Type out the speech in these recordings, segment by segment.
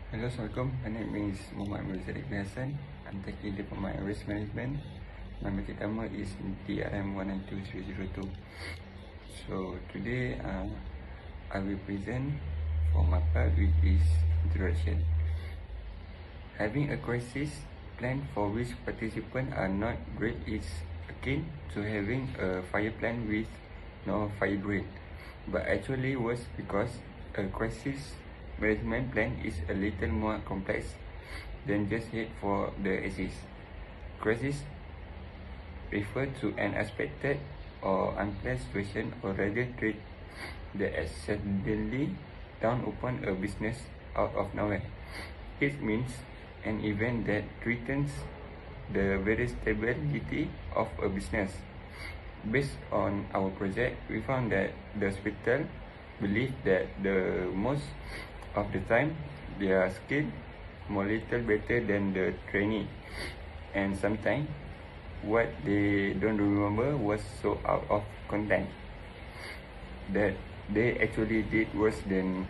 Hello, Assalamualaikum. My name is Muhammad Muzarik bin Hassan. I'm taking leave from my risk management. My market number is DRM192302. So today I will present for my part with this introduction. Having a crisis plan for which participants are not great is akin to having a fire plan with no fire drill, but actually worse because a crisis management plan is a little more complex than just head for the assist. Crisis refer to an unexpected or unplanned situation, or rather treat that suddenly down upon a business out of nowhere. It means an event that threatens the very stability of a business. Based on our project, we found that the hospital believe that the most of the time their skill more little better than the trainee, and sometimes what they don't remember was so out of content that they actually did worse than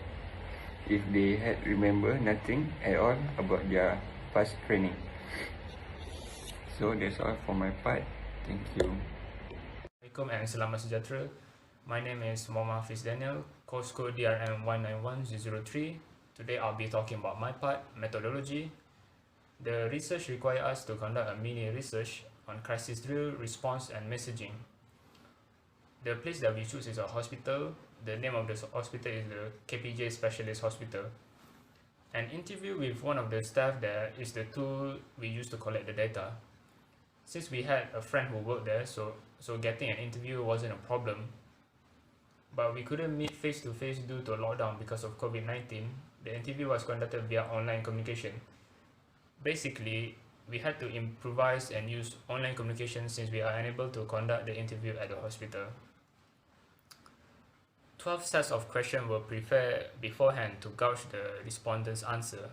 if they had remember nothing at all about their past training. So that's all for my part. Thank you. Assalamualaikum and selamat sejahtera. My name is Muhammad Hafiz Daniel, course code DRM191003. Today I'll be talking about my part, methodology. The research requires us to conduct a mini research on crisis drill, response and messaging. The place that we choose is a hospital. The name of the hospital is the KPJ Specialist Hospital. An interview with one of the staff there is the tool we use to collect the data. Since we had a friend who worked there, so getting an interview wasn't a problem. But we couldn't meet face to face due to lockdown because of COVID-19. The interview was conducted via online communication. Basically, we had to improvise and use online communication since we are unable to conduct the interview at the hospital. 12 sets of questions were prepared beforehand to gauge the respondent's answer.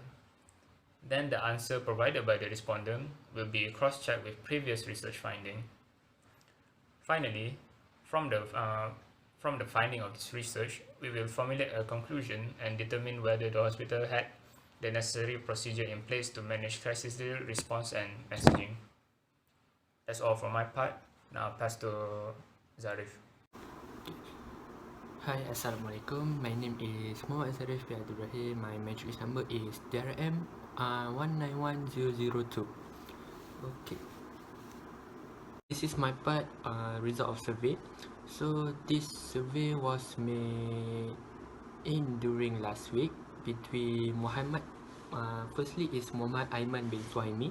Then the answer provided by the respondent will be cross-checked with previous research finding. Finally, from the finding of this research, we will formulate a conclusion and determine whether the hospital had the necessary procedure in place to manage crisis response and messaging. That's all from my part. Now I'll pass to Zarif. Hi, Assalamualaikum. My name is Muhammad Zarif bin Abdul Rahim. My matrix number is DRM 191002. Okay. This is my part result of survey. So this survey was made during last week between Muhammad. Firstly is Muhammad Aiman bin Suhaimi.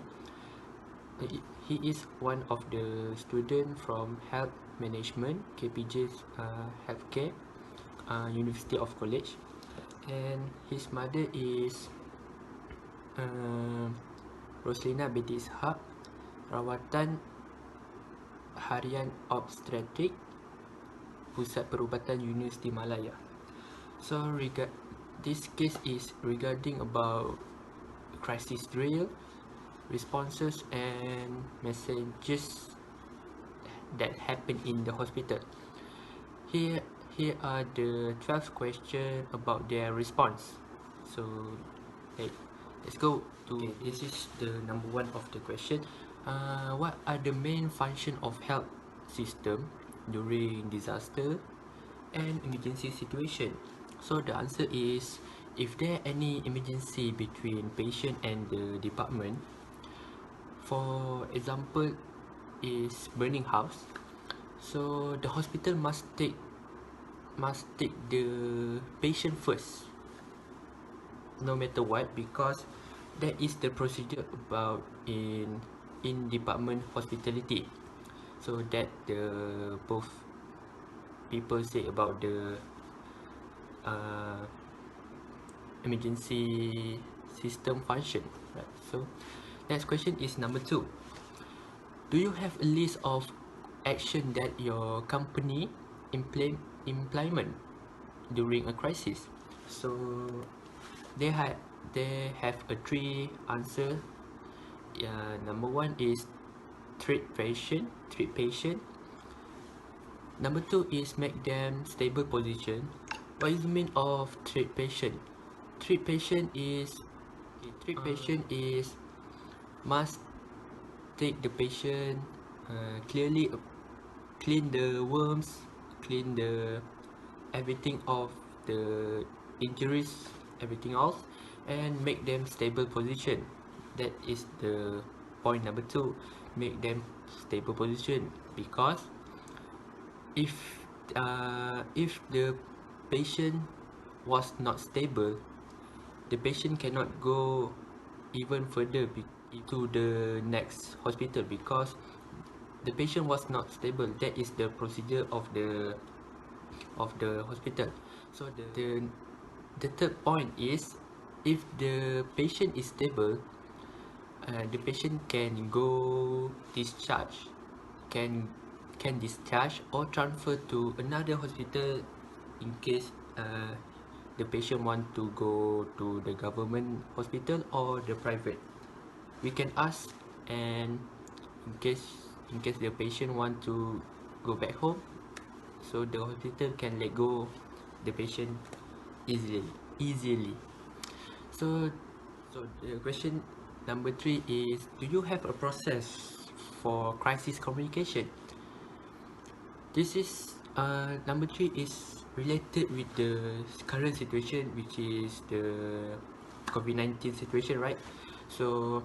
He is one of the student from Health Management, KPJ's Healthcare, University of College, and his mother is Roslina binti Ishaq, rawatan harian obstetrik, Pusat Perubatan Universiti Malaya. So this case is regarding about crisis drill, responses and messages that happen in the hospital. Here are the 12 questions about their response. So let's go to this is the number one of the question. What are the main function of health system during disaster and emergency situation? So the answer is, if there any emergency between patient and the department, for example is burning house, so the hospital must take the patient first, no matter what, because that is the procedure about in department hospitality. So that the both people say about the emergency system function, right? So next question is number 2. Do you have a list of action that your company implement during a crisis? So they have a 3 answer. Number 1 is treat patient. Number 2 is make them stable position. What is the mean of treat patient? Treat patient is Treat patient is must take the patient clearly, clean the worms, clean the everything of the injuries, everything else, and make them stable position. That is the point number 2. Make them stable position, because if the patient was not stable, the patient cannot go even further to the next hospital, because the patient was not stable. That is the procedure of the hospital. So the third point is, if the patient is stable, the patient can go discharge, can discharge or transfer to another hospital in case the patient want to go to the government hospital or the private. We can ask, and in case the patient want to go back home, so the hospital can let go the patient easily. So the question number 3 is, do you have a process for crisis communication? This is number 3 is related with the current situation, which is the COVID-19 situation, right? So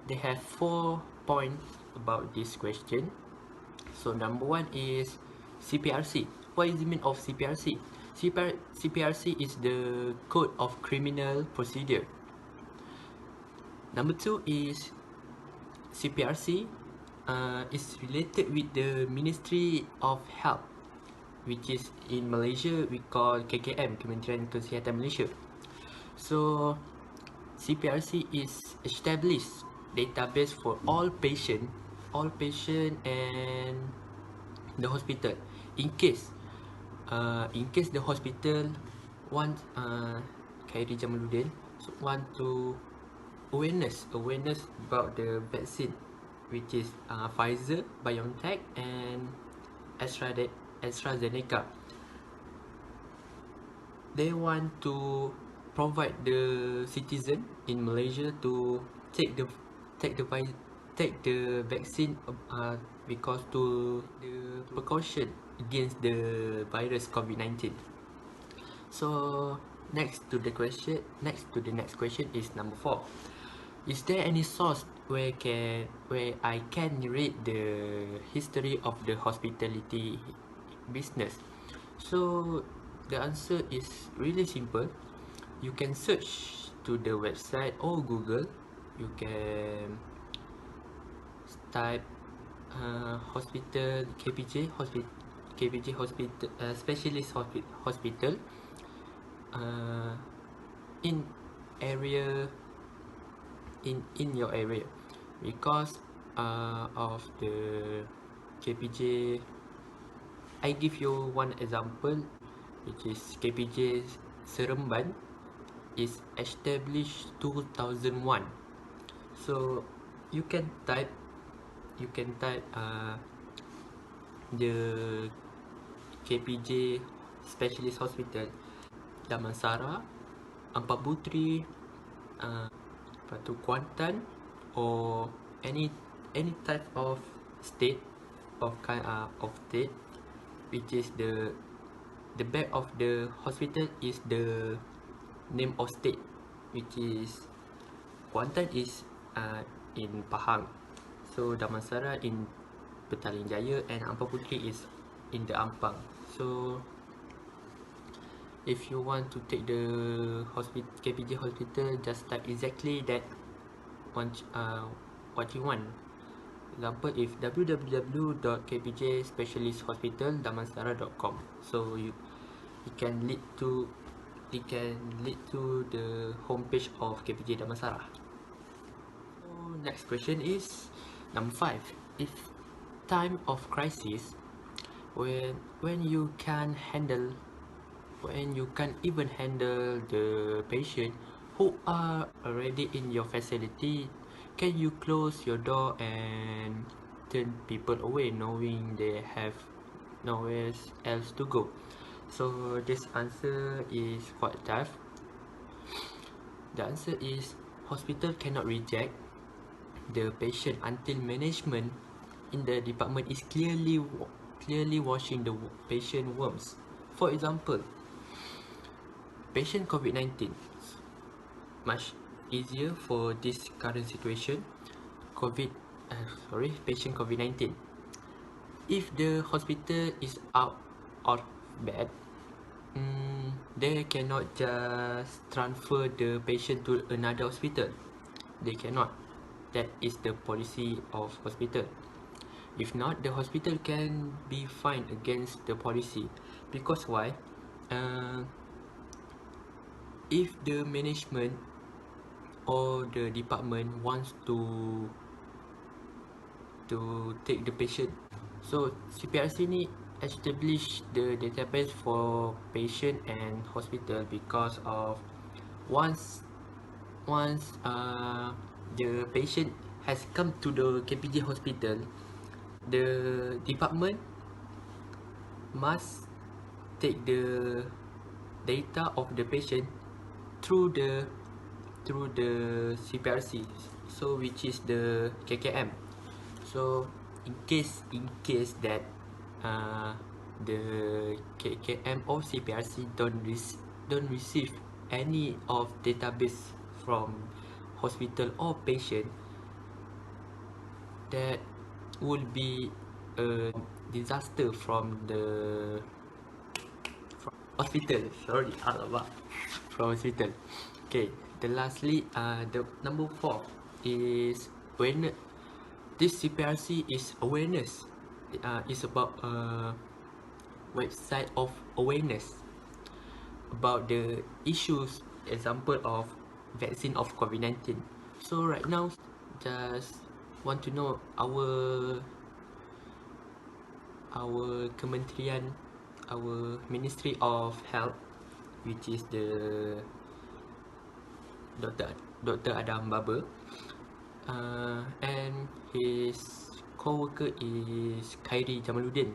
they have 4 points about this question. So number 1 is CPRC. What is the meaning of CPRC? CPRC is the Code of Criminal Procedure. Number 2 is CPRC is related with the Ministry of Health, which is in Malaysia we call KKM, Kementerian Kesihatan Malaysia. So CPRC is established database for all patient and the hospital. In case the hospital want Khairi Jamaluddin want to awareness about the vaccine, which is Pfizer, BioNTech and AstraZeneca. They want to provide the citizen in Malaysia to take the vaccine, because to the precaution against the virus COVID-19. So next to the next question is number 4. Is there any source where I can read the history of the hospitality business? So the answer is really simple. You can search to the website or Google. You can type hospital KPJ hospital specialist hospital in your area, because of the KPJ. I give you one example, which is KPJ Seremban is established 2001. So you can type the KPJ Specialist Hospital Damansara, Ampabutri, Batu Kuantan, or any type of state of state, which is the back of the hospital is the name of state, which is Kuantan is in Pahang, so Damansara in Petaling Jaya, and Ampabutri is in the Ampang. So if you want to take the KPJ hospital, just type exactly that what you want. Example, if www.kpjspecialisthospitaldamansara.com, so it can lead to the homepage of KPJ Damansara. So next question is number 5. If time of crisis, when you can't even handle the patient who are already in your facility, can you close your door and turn people away, knowing they have nowhere else to go? So this answer is quite tough. The answer is hospital cannot reject the patient until management in the department is clearly washing the patient worms. For example, patient COVID-19, much easier for this current situation. Patient COVID-19. If the hospital is out of bed, they cannot just transfer the patient to another hospital. They cannot. That is the policy of hospital. If not, the hospital can be fined against the policy. Because why? If the management or the department wants to take the patient, so CPRC ni establish the database for patient and hospital because of once the patient has come to the KPJ hospital, the department must take the data of the patient through the CPRC, so which is the KKM. So in case that the KKM or CPRC don't receive any of database from hospital or patient, that would be a disaster from the hospital. Sorry, from hospital. Okay, the number 4 is awareness. This CPRC is awareness. It's about a website of awareness about the issues, example of vaccine of COVID-19. So right now, just want to know our kementerian, our Ministry of Health, which is the Dr. Adam Baber, and his co-worker is Khairi Jamaluddin.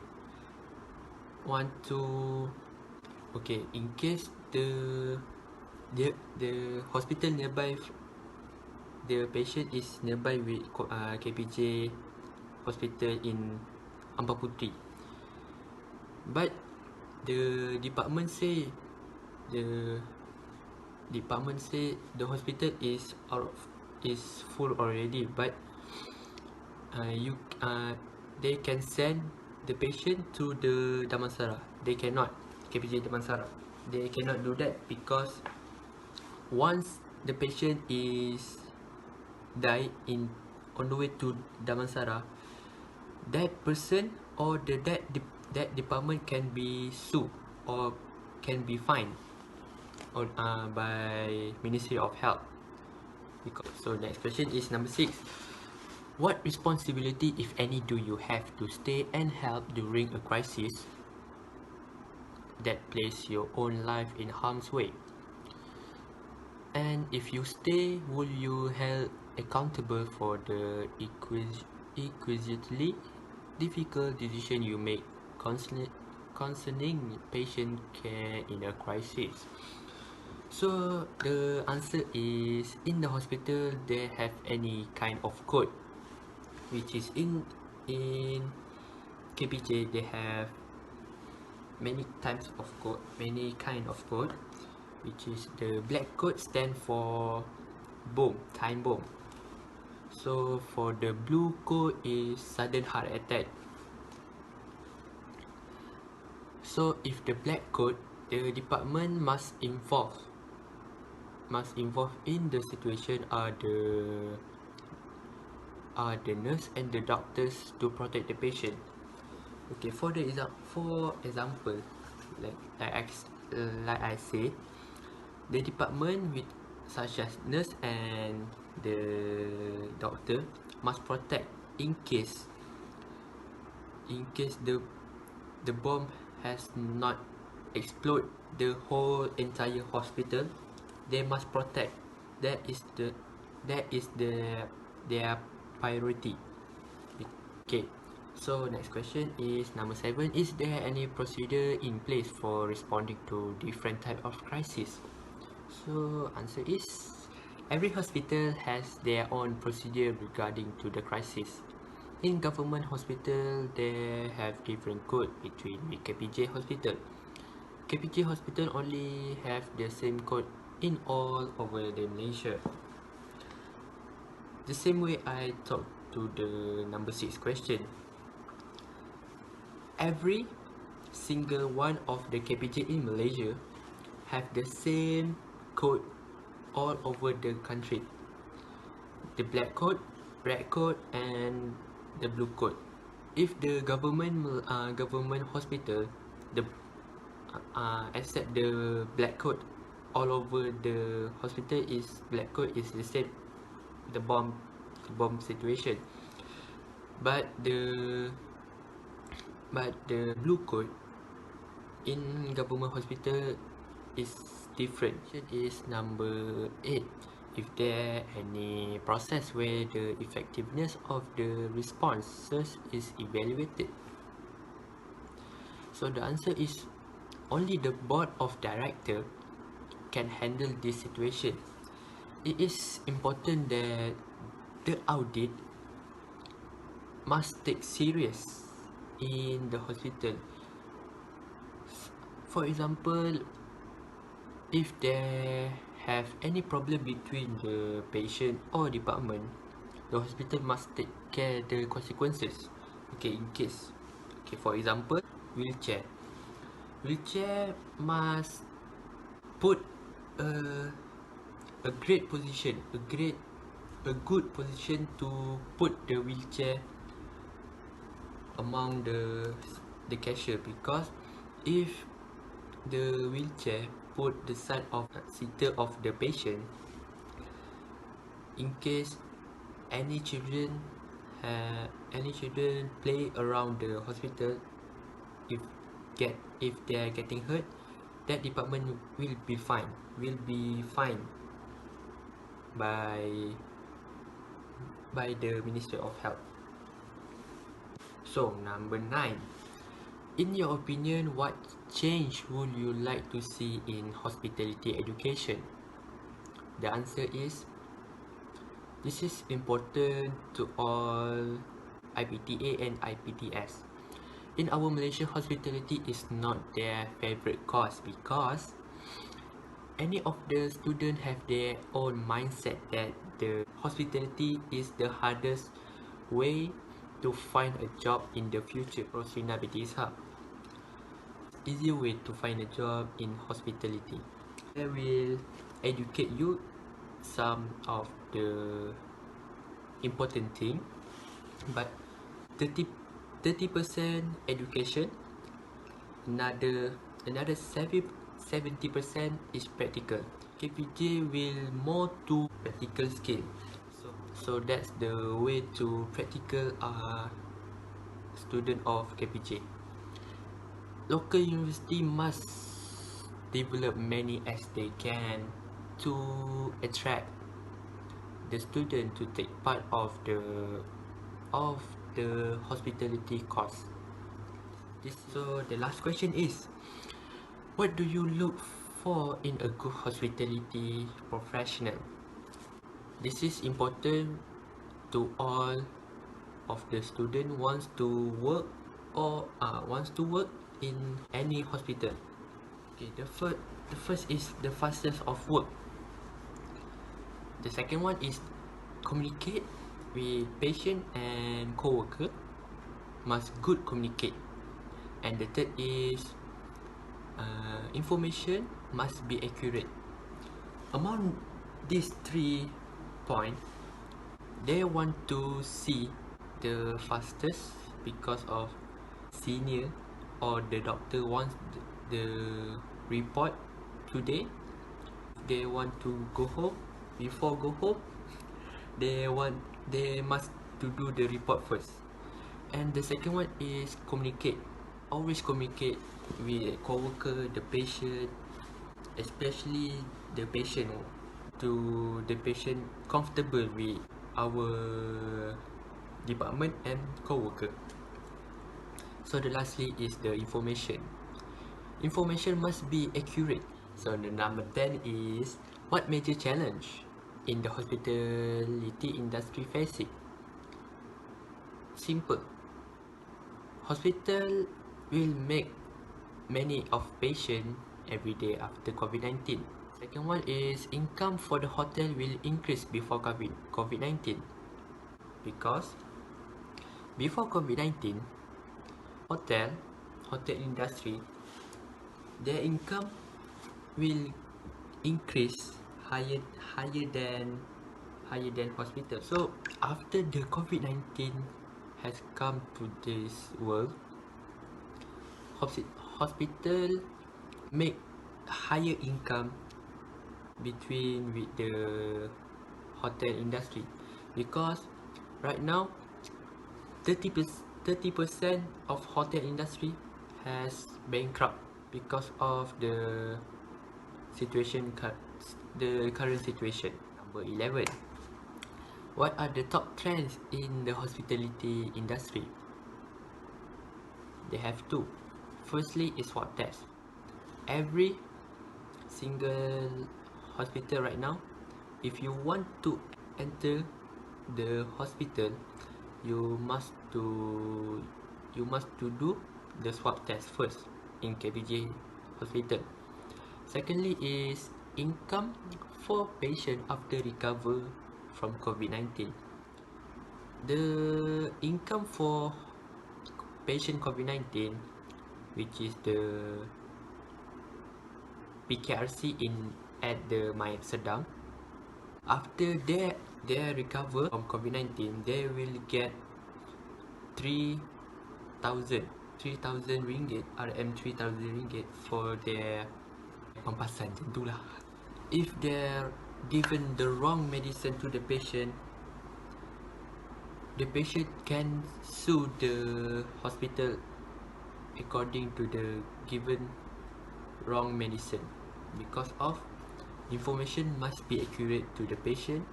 In case the hospital nearby, the patient is nearby with KPJ hospital in Ampaputri, but the department say the hospital is full already, but they can send the patient to the Damansara. They cannot, KPJ Damansara, they cannot do that because once the patient is died on the way to Damansara, that person or that department can be sued or can be fined by Ministry of Health. So next question is number 6. What responsibility, if any, do you have to stay and help during a crisis that place your own life in harm's way? And if you stay, will you held accountable for the exquisitely difficult decision you make concerning patient care in a crisis? So the answer is, in the hospital they have any kind of code, which is in KPJ they have many kind of code, which is the black code stand for time bomb. So for the blue code is sudden heart attack. So if the black code, the department must involve in the situation are the nurse and the doctors to protect the patient. Okay, for example, like I say, the department with such as nurse and the doctor must protect in case the bomb has not explode the whole entire hospital. They must protect. That is their priority. Okay, so next question is number 7. Is there any procedure in place for responding to different type of crisis? So answer is Every hospital has their own procedure regarding to the crisis. In government hospital, they have different code between the KPJ hospital. KPJ hospital only have the same code in all over the Malaysia. The same way I talked to the number 6 question. Every single one of the KPJ in Malaysia have the same code all over the country. The black code, red code, and the blue code. If the government hospital, the except the black code, all over the hospital is black code is the same, the bomb situation. But the blue code in government hospital is different. It is number 8. If there any process where the effectiveness of the responses is evaluated. So the answer is only the board of director can handle this situation. It is important that the audit must take serious in the hospital. For example, if there have any problem between the patient or department, the hospital must take care the consequences. Okay, in case, okay, for example, wheelchair must put a great position, a good position to put the wheelchair among the cashier, because if the wheelchair put the side of seater of the patient, in case any children play around the hospital, if they are getting hurt, that department will be fined by the Ministry of Health. So number 9, in your opinion, what change would you like to see in hospitality education? The answer is, this is important to all IPTA and IPTS. In our Malaysia, hospitality is not their favorite course because any of the students have their own mindset that the hospitality is the hardest way to find a job in the future. Rosrina BT Ishak, easier way to find a job in hospitality. I will educate you some of the important thing, but 30% education, another 70% is practical. KPJ will more to practical skill, so that's the way to practical student of KPJ. Local university must develop many as they can to attract the student to take part of the hospitality course. So the last question is, what do you look for in a good hospitality professional? This is important to all of the student wants to work in any hospital. Okay, the first is the fastest of work. The second one is communicate with patient and co-worker, must good communicate. And the third is information must be accurate. Among these 3 points, they want to see the fastest because of senior or the doctor wants the report today. They want to go home. Before go home, they must to do the report first. And the second one is communicate. Always communicate with co-worker, the patient, especially the patient, to the patient comfortable with our department and co-worker. So the lastly is the information. Information must be accurate. So the number 10 is, what major challenge in the hospitality industry face it? Simple. Hospital will make many of patient every day after COVID-19. Second one is income for the hotel will increase before COVID-19, because before COVID-19, hotel industry, their income will increase higher than hospital. So after the COVID-19 has come to this world, hospital make higher income between with the hotel industry, because right now 30% of hotel industry has bankrupt because of the current situation. Number 11, what are the top trends in the hospitality industry? They have two. Firstly is swab test. Every single hospital right now, if you want to enter the hospital, you must to do the swab test first in KBJ hospital. Secondly is income for patient after recover from COVID-19. The income for patient COVID-19, which is the PKRC at the My Amsterdam, after they recover from COVID-19, they will get 3,000 ringgit, RM 3,000 ringgit for their pampasan macam tu lah. If they're given the wrong medicine to the patient can sue the hospital according to the given wrong medicine, because of information must be accurate to the patient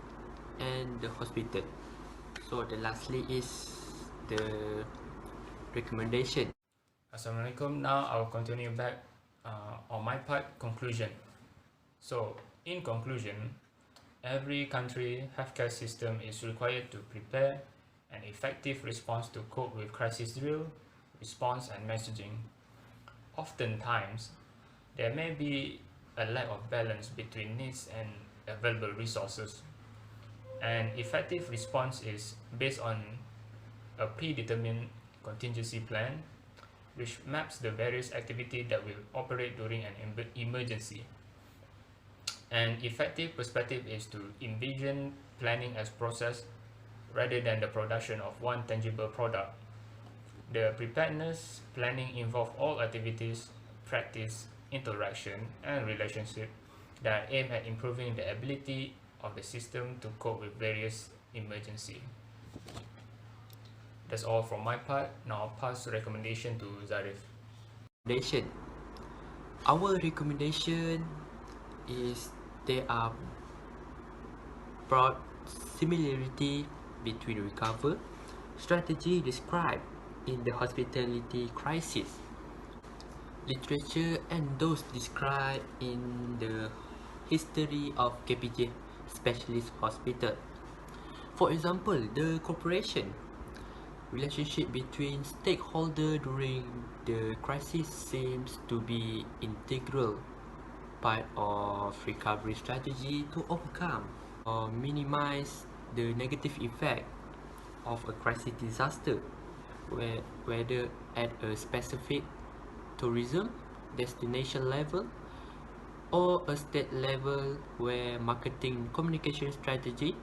and the hospital. So the lastly is the recommendation. Assalamualaikum. Now I will continue back on my part, conclusion. So in conclusion, every country healthcare system is required to prepare an effective response to cope with crisis drill, response and messaging. Oftentimes, there may be a lack of balance between needs and available resources. An effective response is based on a predetermined contingency plan which maps the various activities that will operate during an emergency. An effective perspective is to envision planning as process rather than the production of one tangible product. The preparedness planning involves all activities, practice, interaction, and relationship that aim at improving the ability of the system to cope with various emergencies. That's all from my part. Now I'll pass the recommendation to Zarif. Our recommendation is there are broad similarity between recover strategy described in the hospitality crisis literature and those described in the history of KPJ specialist hospital. For example, the cooperation relationship between stakeholders during the crisis seems to be integral part of recovery strategy to overcome or minimize the negative effect of a crisis disaster, whether at a specific tourism destination level or a state level, where marketing communication strategy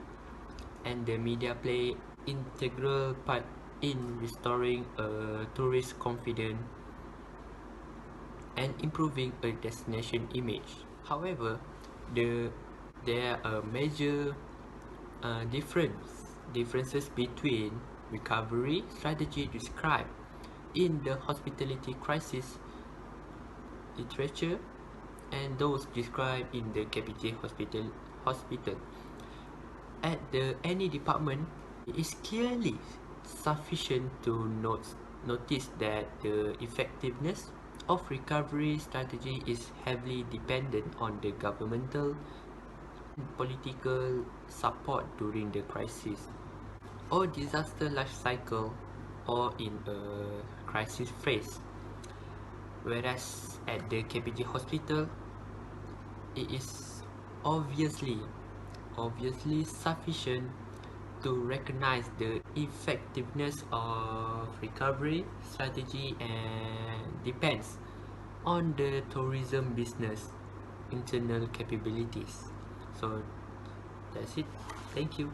and the media play integral part in restoring a tourist confidence and improving a destination image. However, there are major differences between recovery strategy described in the hospitality crisis literature and those described in the KPJ hospital. At any department, it is clearly sufficient to notice that the effectiveness of recovery strategy is heavily dependent on the governmental political support during the crisis or disaster life cycle or in a crisis phase. Whereas at the KPG hospital, it is obviously sufficient to recognize the effectiveness of recovery strategy and depends on the tourism business internal capabilities. So that's it. Thank you.